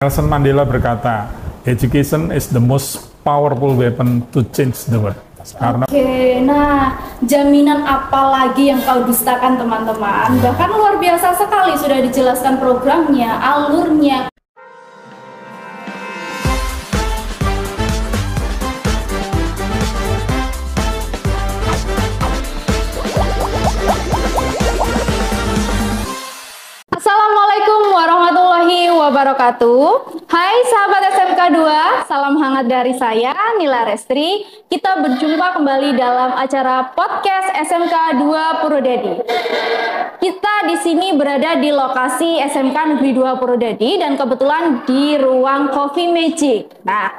Nelson Mandela berkata, education is the most powerful weapon to change the world. Karena Nah, jaminan apa lagi yang kau dustakan teman-teman? Bahkan luar biasa sekali sudah dijelaskan programnya, alurnya. Assalamualaikum warahmatullahi wabarakatuh. Hai sahabat SMK 2, salam hangat dari saya Nila Restri. Kita berjumpa kembali dalam acara podcast SMK 2 Purwodadi. Kita di sini berada di lokasi SMK Negeri 2 Purwodadi dan kebetulan di ruang Coffee Magic. Nah,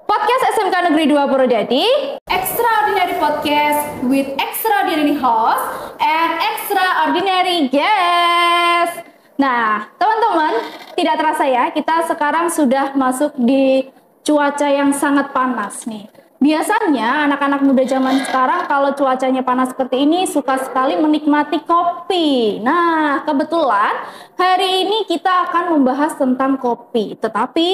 podcast SMK Negeri 2 Purwodadi, extraordinary podcast with extraordinary host and extraordinary guest. Nah, teman-teman, tidak terasa ya, kita sekarang sudah masuk di cuaca yang sangat panas nih. Biasanya anak-anak muda zaman sekarang kalau cuacanya panas seperti ini suka sekali menikmati kopi. Nah, kebetulan hari ini kita akan membahas tentang kopi. Tetapi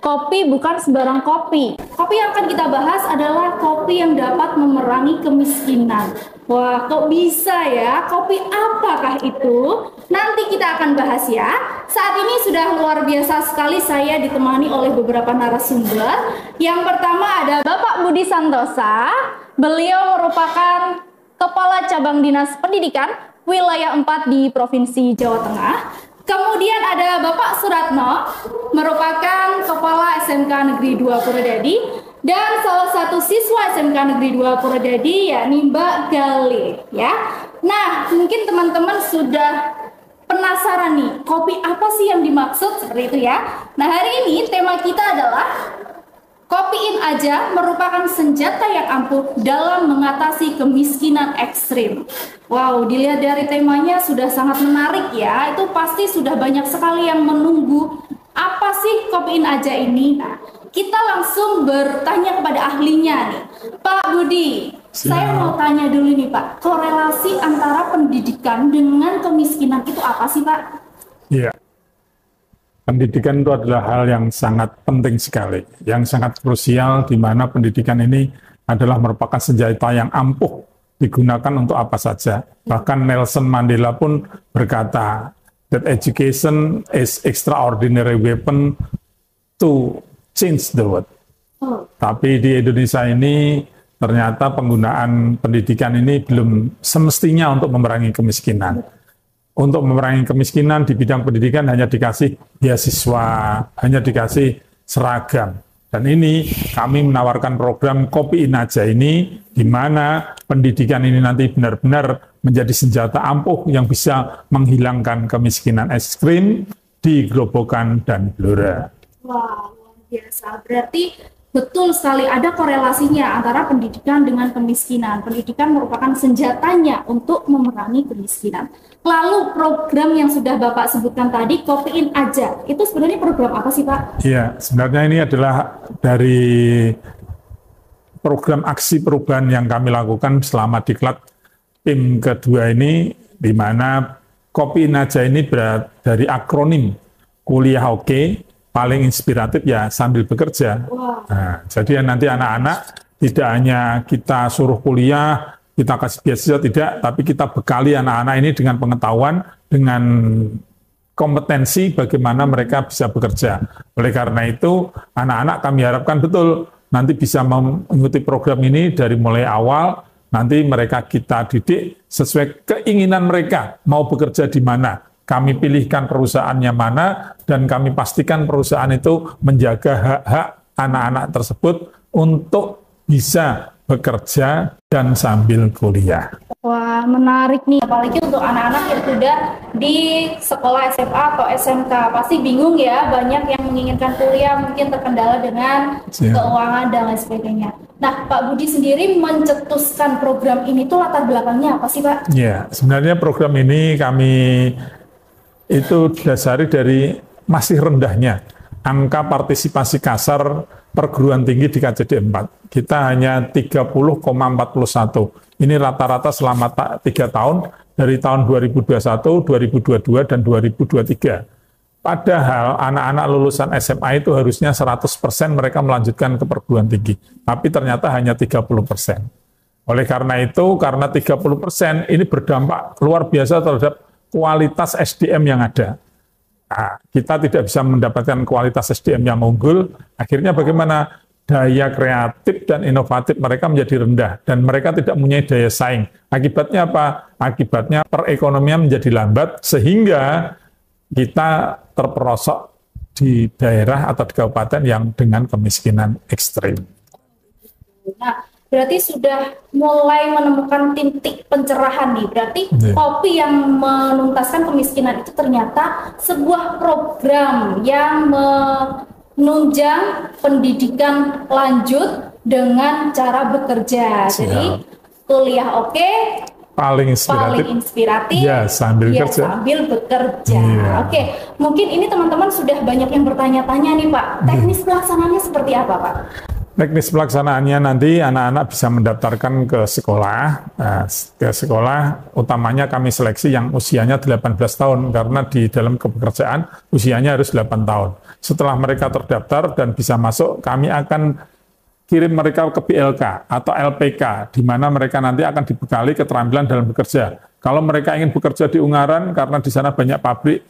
kopi bukan sembarang kopi. Kopi yang akan kita bahas adalah kopi yang dapat memerangi kemiskinan. Wah, kok bisa ya? Kopi apakah itu? Nanti kita akan bahas ya. Saat ini sudah luar biasa sekali saya ditemani oleh beberapa narasumber. Yang pertama ada Bapak Budi Santosa. Beliau merupakan Kepala Cabang Dinas Pendidikan Wilayah 4 di Provinsi Jawa Tengah. Kemudian ada Bapak Suratno, merupakan Kepala SMK Negeri 2 Purwodadi. Dan salah satu siswa SMK Negeri 2 Purwodadi yakni Mbak Gali ya. Nah, mungkin teman-teman sudah penasaran nih, kopi apa sih yang dimaksud seperti itu ya. Nah, hari ini tema kita adalah kopiin aja merupakan senjata yang ampuh dalam mengatasi kemiskinan ekstrim. Wow, dilihat dari temanya sudah sangat menarik ya. Itu pasti sudah banyak sekali yang menunggu apa sih kopiin aja ini. Nah, kita langsung bertanya kepada ahlinya nih. Pak Budi, saya mau tanya dulu nih Pak, korelasi antara pendidikan dengan kemiskinan itu apa sih Pak? iya, pendidikan itu adalah hal yang sangat penting sekali, yang sangat krusial, di mana pendidikan ini adalah merupakan senjata yang ampuh digunakan untuk apa saja. Bahkan Nelson Mandela pun berkata, that education is extraordinary weapon to change the world. Tapi di Indonesia ini ternyata penggunaan pendidikan ini belum semestinya untuk memerangi kemiskinan. Untuk memerangi kemiskinan di bidang pendidikan hanya dikasih beasiswa, hanya dikasih seragam. Dan ini kami menawarkan program Kopiin Aja ini, di mana pendidikan ini nanti benar-benar menjadi senjata ampuh yang bisa menghilangkan kemiskinan ekstrim di Grobogan dan Blora. Wah, luar biasa. Berarti betul sekali ada korelasinya antara pendidikan dengan kemiskinan. Pendidikan merupakan senjatanya untuk memerangi kemiskinan. Lalu program yang sudah Bapak sebutkan tadi, Kopiin Aja, itu sebenarnya program apa sih Pak? Iya, sebenarnya ini adalah dari program aksi perubahan yang kami lakukan selama diklat PIM kedua ini, di mana Kopiin Aja ini dari akronim kuliah oke, paling inspiratif ya sambil bekerja. Wow. Nah, jadi nanti anak-anak tidak hanya kita suruh kuliah, kita kasih beasiswa, tidak, tapi kita bekali anak-anak ini dengan pengetahuan, dengan kompetensi bagaimana mereka bisa bekerja. Oleh karena itu, anak-anak kami harapkan betul nanti bisa mengikuti program ini dari mulai awal, nanti mereka kita didik sesuai keinginan mereka, mau bekerja di mana. Kami pilihkan perusahaannya mana, dan kami pastikan perusahaan itu menjaga hak-hak anak-anak tersebut untuk bisa bekerja dan sambil kuliah. Wah, menarik nih. Apalagi untuk anak-anak yang sudah di sekolah SMA atau SMK. Pasti bingung ya, banyak yang menginginkan kuliah, mungkin terkendala dengan keuangan dan lain sebagainya. Nah, Pak Budi sendiri mencetuskan program ini tuh latar belakangnya apa sih Pak? Ya, sebenarnya program ini kami itu dasari dari masih rendahnya angka partisipasi kasar perguruan tinggi di KJD 4. Kita hanya 30,41. Ini rata-rata selama 3 tahun, dari tahun 2021, 2022, dan 2023. Padahal anak-anak lulusan SMA itu harusnya 100% mereka melanjutkan ke perguruan tinggi. Tapi ternyata hanya 30%. Oleh karena itu, karena 30% ini berdampak luar biasa terhadap kualitas SDM yang ada. Nah, kita tidak bisa mendapatkan kualitas SDM yang unggul, akhirnya bagaimana? Daya kreatif dan inovatif mereka menjadi rendah, dan mereka tidak mempunyai daya saing. Akibatnya apa? Akibatnya perekonomian menjadi lambat, sehingga kita terperosok di daerah atau di kabupaten yang dengan kemiskinan ekstrim. Nah, berarti sudah mulai menemukan titik pencerahan nih. Berarti kopi yang menuntaskan kemiskinan itu ternyata sebuah program yang menunjang pendidikan lanjut dengan cara bekerja. Jadi kuliah oke, paling inspiratif ya, sambil bekerja. Oke, mungkin ini teman-teman sudah banyak yang bertanya-tanya nih Pak, teknis pelaksanaannya seperti apa Pak? Teknis pelaksanaannya nanti anak-anak bisa mendaftarkan ke sekolah. Nah, ke sekolah utamanya kami seleksi yang usianya 18 tahun karena di dalam kepekerjaan usianya harus 8 tahun. Setelah mereka terdaftar dan bisa masuk, kami akan kirim mereka ke PLK atau LPK, di mana mereka nanti akan dibekali keterampilan dalam bekerja. Kalau mereka ingin bekerja di Ungaran, karena di sana banyak pabrik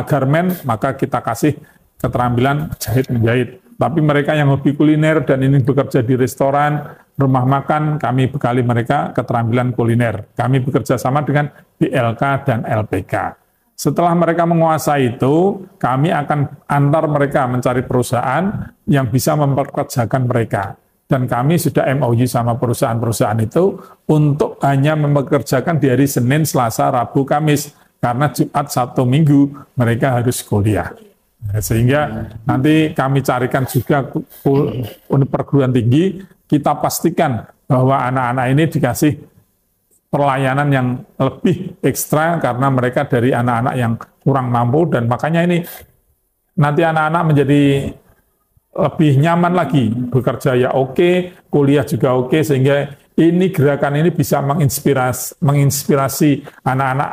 garmen, maka kita kasih keterampilan jahit-menjahit. Tapi mereka yang hobi kuliner dan ingin bekerja di restoran, rumah makan, kami bekali mereka keterampilan kuliner. Kami bekerja sama dengan PLK dan LPK. Setelah mereka menguasai itu, kami akan antar mereka mencari perusahaan yang bisa mempekerjakan mereka. Dan kami sudah MOU sama perusahaan-perusahaan itu untuk hanya mempekerjakan di hari Senin, Selasa, Rabu, Kamis. Karena Jumat, Sabtu, Minggu mereka harus kuliah. Sehingga nanti kami carikan juga perguruan tinggi, kita pastikan bahwa anak-anak ini dikasih pelayanan yang lebih ekstra karena mereka dari anak-anak yang kurang mampu, dan makanya ini nanti anak-anak menjadi lebih nyaman lagi, bekerja ya oke, kuliah juga oke, sehingga ini gerakan ini bisa menginspirasi anak-anak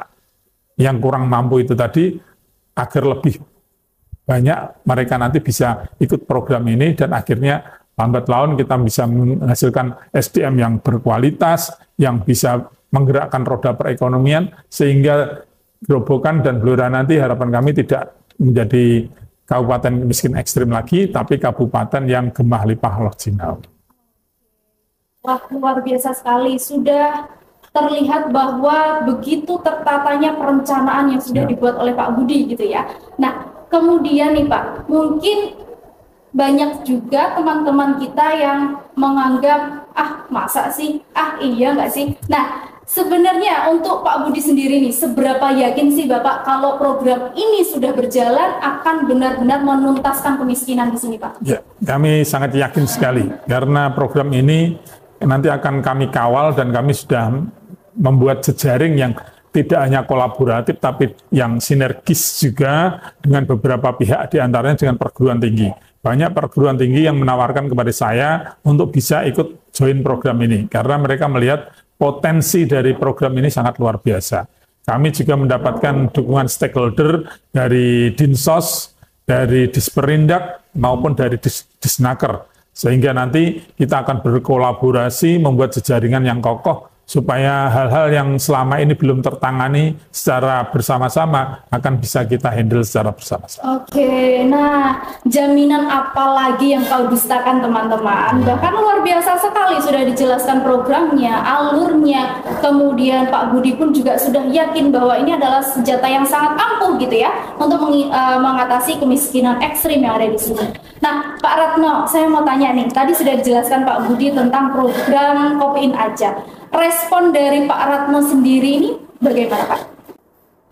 yang kurang mampu itu tadi agar lebih banyak mereka nanti bisa ikut program ini, dan akhirnya lambat laun kita bisa menghasilkan SDM yang berkualitas, yang bisa menggerakkan roda perekonomian, sehingga Grobogan dan Blora nanti harapan kami tidak menjadi kabupaten miskin ekstrim lagi, tapi kabupaten yang gemah limpah loh jinau. Wah, luar biasa sekali. Sudah terlihat bahwa begitu tertatanya perencanaan yang sudah dibuat oleh Pak Budi gitu ya. Nah, kemudian nih Pak, mungkin banyak juga teman-teman kita yang menganggap, masa sih, iya nggak sih. Nah, sebenarnya untuk Pak Budi sendiri nih, seberapa yakin sih Bapak kalau program ini sudah berjalan akan benar-benar menuntaskan kemiskinan di sini Pak? Ya, kami sangat yakin sekali, karena program ini nanti akan kami kawal, dan kami sudah membuat jejaring yang tidak hanya kolaboratif, tapi yang sinergis juga dengan beberapa pihak, diantaranya dengan perguruan tinggi. Banyak perguruan tinggi yang menawarkan kepada saya untuk bisa ikut join program ini, karena mereka melihat potensi dari program ini sangat luar biasa. Kami juga mendapatkan dukungan stakeholder dari Dinsos, dari Disperindak, maupun dari Disnaker. Sehingga nanti kita akan berkolaborasi membuat jejaringan yang kokoh, supaya hal-hal yang selama ini belum tertangani secara bersama-sama akan bisa kita handle secara bersama-sama. Oke, nah jaminan apa lagi yang kau dustakan teman-teman? Bahkan luar biasa sekali sudah dijelaskan programnya, alurnya, kemudian Pak Budi pun juga sudah yakin bahwa ini adalah senjata yang sangat ampuh gitu ya untuk mengatasi kemiskinan ekstrim yang ada di sini. Nah, Pak Ratno, saya mau tanya nih, tadi sudah dijelaskan Pak Budi tentang program Kopiin Aja. Respon dari Pak Ratno sendiri ini bagaimana Pak?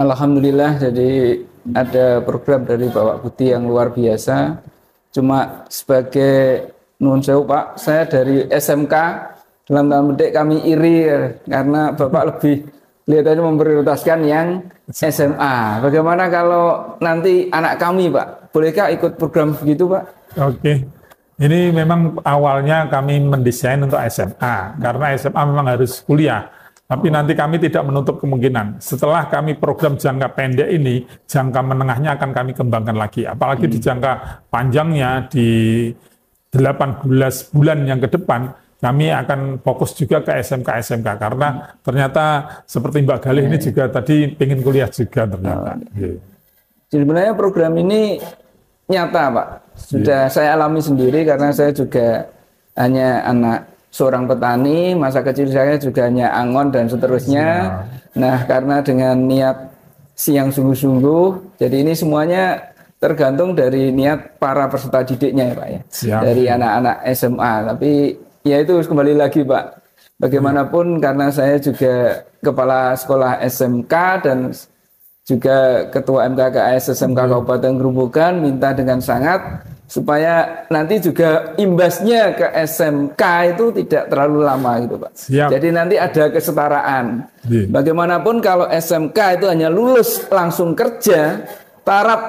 Alhamdulillah, jadi ada program dari Bapak Budi yang luar biasa. Cuma sebagai nuhun sewu Pak, saya dari SMK, dalam tanda petik kami iri karena Bapak lebih kelihatannya memprioritaskan yang SMA. Bagaimana kalau nanti anak kami Pak, bolehkah ikut program begitu Pak? Oke. Ini memang awalnya kami mendesain untuk SMA, karena SMA memang harus kuliah. Tapi nanti kami tidak menutup kemungkinan. Setelah kami program jangka pendek ini, jangka menengahnya akan kami kembangkan lagi. Apalagi di jangka panjangnya, di 18 bulan yang ke depan, kami akan fokus juga ke SMK-SMK. Karena ternyata seperti Mbak Galih ini juga tadi pengen kuliah juga ternyata. Jadi sebenarnya program ini nyata Pak. Sudah saya alami sendiri karena saya juga hanya anak seorang petani, masa kecil saya juga hanya angon dan seterusnya. Nah, karena dengan niat siang sungguh-sungguh, jadi ini semuanya tergantung dari niat para peserta didiknya ya Pak ya. Siap. Dari anak-anak SMA. Tapi ya itu kembali lagi Pak. Bagaimanapun karena saya juga kepala sekolah SMK dan juga ketua MKKS SMK Kabupaten Gerobogan, minta dengan sangat supaya nanti juga imbasnya ke SMK itu tidak terlalu lama gitu Pak. Siap. Jadi nanti ada kesetaraan. Bagaimanapun kalau SMK itu hanya lulus langsung kerja, taraf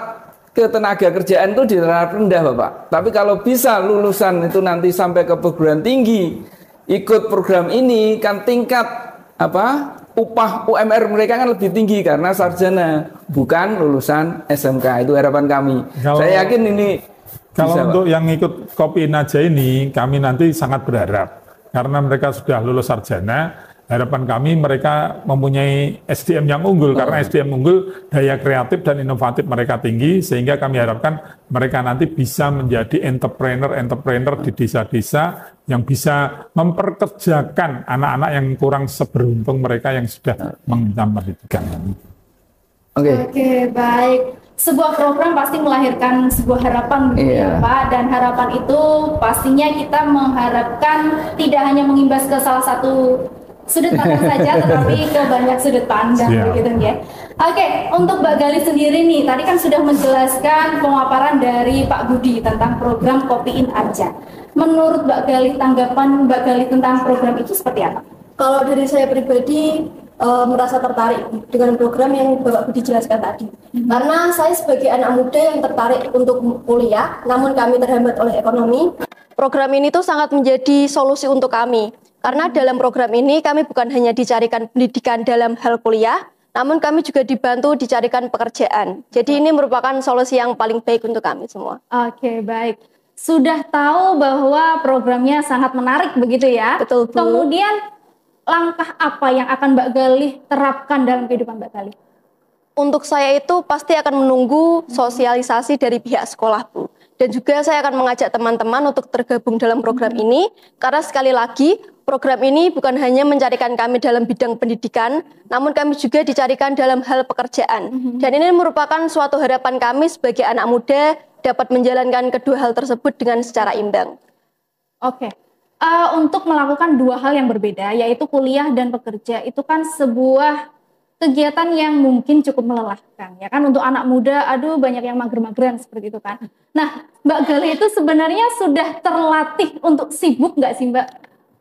ketenaga kerjaan itu di taraf rendah Bapak. Tapi kalau bisa lulusan itu nanti sampai ke perguruan tinggi, ikut program ini kan tingkat upah UMR mereka kan lebih tinggi karena sarjana, bukan lulusan SMK. Itu harapan kami. Saya yakin ini kalau bisa, untuk Pak. yang ikut Kopiin Aja ini, kami nanti sangat berharap karena mereka sudah lulus sarjana. Harapan kami mereka mempunyai SDM yang unggul karena SDM unggul, daya kreatif dan inovatif mereka tinggi, sehingga kami harapkan mereka nanti bisa menjadi entrepreneur di desa-desa yang bisa memperkerjakan anak-anak yang kurang seberuntung mereka yang sudah mengenyam pendidikan. Oke, baik. Sebuah program pasti melahirkan sebuah harapan begitu ya Pak, dan harapan itu pastinya kita mengharapkan tidak hanya mengimbas ke salah satu sudut pandang saja, tetapi ke banyak sudut pandang begitu ya. Oke, untuk Mbak Galih sendiri nih, tadi kan sudah menjelaskan pemaparan dari Pak Budi tentang program Kopiin Aja. Menurut Mbak Galih, tanggapan Mbak Galih tentang program itu seperti apa? Kalau dari saya pribadi merasa tertarik dengan program yang Bapak Budi jelaskan tadi. Karena saya sebagai anak muda yang tertarik untuk kuliah, namun kami terhambat oleh ekonomi. Program ini tuh sangat menjadi solusi untuk kami. Karena dalam program ini kami bukan hanya dicarikan pendidikan dalam hal kuliah, namun kami juga dibantu dicarikan pekerjaan. Jadi ini merupakan solusi yang paling baik untuk kami semua. Oke, baik. Sudah tahu bahwa programnya sangat menarik begitu ya? Betul, Bu. Kemudian langkah apa yang akan Mbak Galih terapkan dalam kehidupan Mbak Galih? Untuk saya itu pasti akan menunggu sosialisasi dari pihak sekolah, Bu. Dan juga saya akan mengajak teman-teman untuk tergabung dalam program ini, karena sekali lagi program ini bukan hanya mencarikan kami dalam bidang pendidikan, namun kami juga dicarikan dalam hal pekerjaan. Dan ini merupakan suatu harapan kami sebagai anak muda dapat menjalankan kedua hal tersebut dengan secara imbang. Oke. Untuk melakukan dua hal yang berbeda, yaitu kuliah dan bekerja, itu kan sebuah kegiatan yang mungkin cukup melelahkan, ya kan, untuk anak muda. Aduh, banyak yang mager-mageran seperti itu kan. Nah, Mbak Galih itu sebenarnya sudah terlatih untuk sibuk nggak sih Mbak?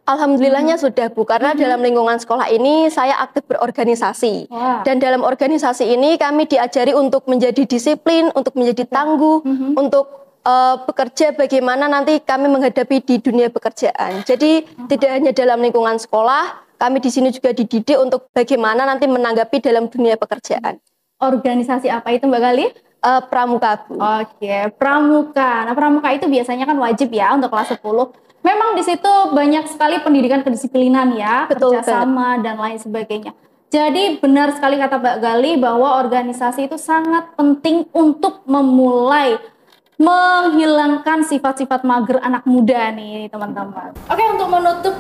Alhamdulillahnya sudah, Bu, karena dalam lingkungan sekolah ini saya aktif berorganisasi. Dan dalam organisasi ini kami diajari untuk menjadi disiplin, untuk menjadi tangguh, untuk bekerja bagaimana nanti kami menghadapi di dunia pekerjaan. Jadi tidak hanya dalam lingkungan sekolah, kami di sini juga dididik untuk bagaimana nanti menanggapi dalam dunia pekerjaan. Organisasi apa itu Mbak Galih? Pramuka, Bu. Oke, pramuka. Nah, pramuka itu biasanya kan wajib ya untuk kelas 10. Memang di situ banyak sekali pendidikan kedisiplinan ya, kerjasama dan lain sebagainya. Jadi benar sekali kata Mbak Galih bahwa organisasi itu sangat penting untuk memulai menghilangkan sifat-sifat mager anak muda nih teman-teman. Oke, untuk menutup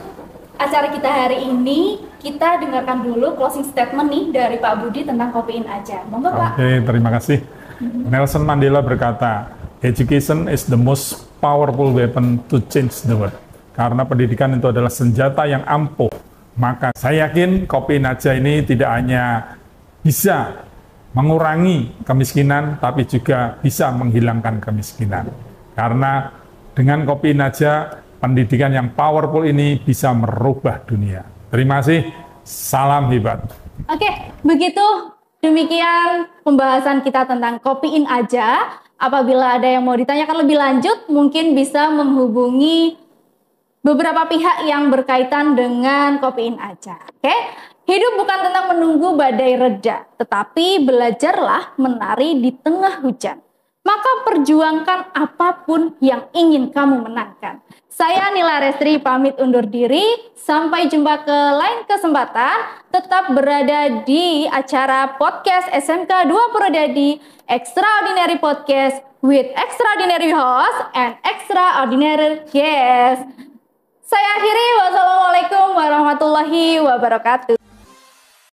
acara kita hari ini, kita dengarkan dulu closing statement nih dari Pak Budi tentang Kopiin Aja. Monggo Pak. Oke, terima kasih. Nelson Mandela berkata, education is the most powerful weapon to change the world. Karena pendidikan itu adalah senjata yang ampuh. Maka saya yakin Kopiin Aja ini tidak hanya bisa mengurangi kemiskinan, tapi juga bisa menghilangkan kemiskinan. Karena dengan Kopiin Aja, pendidikan yang powerful ini bisa merubah dunia. Terima kasih, salam hebat. Oke, begitu demikian pembahasan kita tentang Kopiin Aja. Apabila ada yang mau ditanyakan lebih lanjut, mungkin bisa menghubungi beberapa pihak yang berkaitan dengan Kopiin Aja. Oke, Hidup bukan tentang menunggu badai reda, tetapi belajarlah menari di tengah hujan. Maka perjuangkan apapun yang ingin kamu menangkan. Saya Nila Restri pamit undur diri. Sampai jumpa ke lain kesempatan. Tetap berada di acara podcast SMK 2 Purwodadi, Extraordinary Podcast with extraordinary host and extraordinary guest. Saya akhiri, wassalamualaikum warahmatullahi wabarakatuh.